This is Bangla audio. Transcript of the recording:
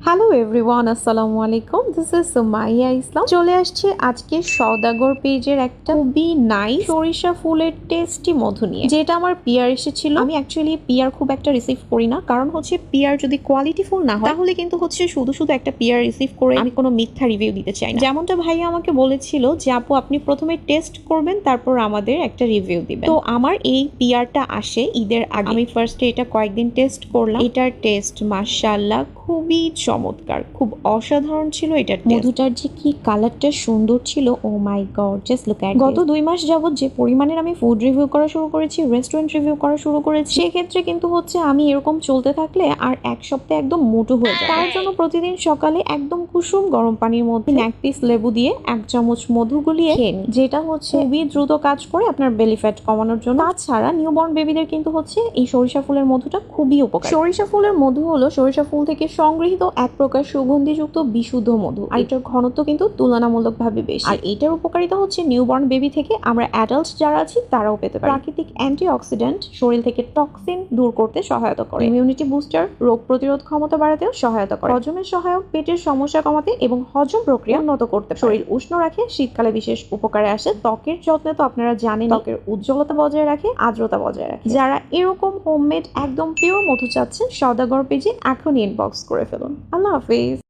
হ্যালো এভরিওয়ান, আসসালামু আলাইকুম। দিস ইজ সুমাইয়া ইসলাম। চলে আসছে আজকে সওদাগর পেজের একটা খুবই নাইস সরিষা ফুলের টেস্টি মধু নিয়ে, যেটা আমার পিয়ার এসেছিল। আমি অ্যাকচুয়ালি পিয়ার খুব একটা রিসিভ করি না, কারণ হচ্ছে পিয়ার যদি কোয়ালিটি ফুল না হয় তাহলে কিন্তু হচ্ছে শুধু শুধু একটা পিয়ার রিসিভ করে আমি কোনো মিথ্যা রিভিউ দিতে চাই না। যেমনটা ভাইয়া আমাকে বলেছিল যে আপু আপনি প্রথমে টেস্ট করবেন, তারপর আমাদের একটা রিভিউ দিবেন। তো আমার এই পিয়ারটা আসে ঈদের আগে। আমি ফার্স্টে এটা কয়েকদিন টেস্ট করলাম। এটার টেস্ট মাশাআল্লাহ খুবই চমৎকার, খুব অসাধারণ ছিল। এটার মধুটার যে কি কালারটা সুন্দর ছিল, ও মাই গড, জাস্ট লুক এট। গত 2 মাস যাবত যে পরিমাণের আমি ফুড রিভিউ করা শুরু করেছি, রেস্টুরেন্ট রিভিউ করা শুরু করেছি, সেক্ষেত্রে কিন্তু হচ্ছে আমি এরকম চলতে থাকলে আর এক সপ্তাহে একদম মোটু হয়ে যায়। তার জন্য প্রতিদিন সকালে একদম কুসুম গরম পানির মধ্যে 1 পিস লেবু দিয়ে 1 চামচ মধু গুলিয়ে খেয়ে নিই, যেটা হচ্ছে খুবই দ্রুত কাজ করে আপনার বেলি ফ্যাট কমানোর জন্য। তাছাড়া নিউবর্ন বেবিদের কিন্তু হচ্ছে এই সরিষা ফুলের মধুটা খুবই উপকারী। সরিষা ফুলের মধু হলো সরিষা ফুল থেকে সংগৃহীত এক প্রকার সুগন্ধিযুক্ত বিশুদ্ধ মধু, আর এটার ঘনত্ব কিন্তু তুলনামূলকভাবে বেশি। আর এটার উপকারিতা হচ্ছে নিউবর্ন বেবি থেকে আমরা অ্যাডাল্ট যারা আছি তারাও পেতে পারি। প্রাকৃতিক অ্যান্টিঅক্সিডেন্ট শরীর থেকে টক্সিন দূর করতে সহায়তা করে, ইমিউনিটি বুস্টার রোগ প্রতিরোধ ক্ষমতা বাড়াতেও সহায়তা করে, হজমের সহায়ক, পেটের সমস্যা কমাতে এবং হজম প্রক্রিয়া উন্নত করতে, শরীর উষ্ণ রাখে, শীতকালে বিশেষ উপকারে আসে। ত্বকের যত্নে তো আপনারা জানেন, ত্বকের উজ্জ্বলতা বজায় রাখে, আর্দ্রতা বজায় রাখে। যারা এরকম হোমমেড একদম পিওর মধু চাচ্ছেন, সওদাগর পেজে এখনই ইনবক্স করে ফেলুন। আল্লাহ হাফিজ।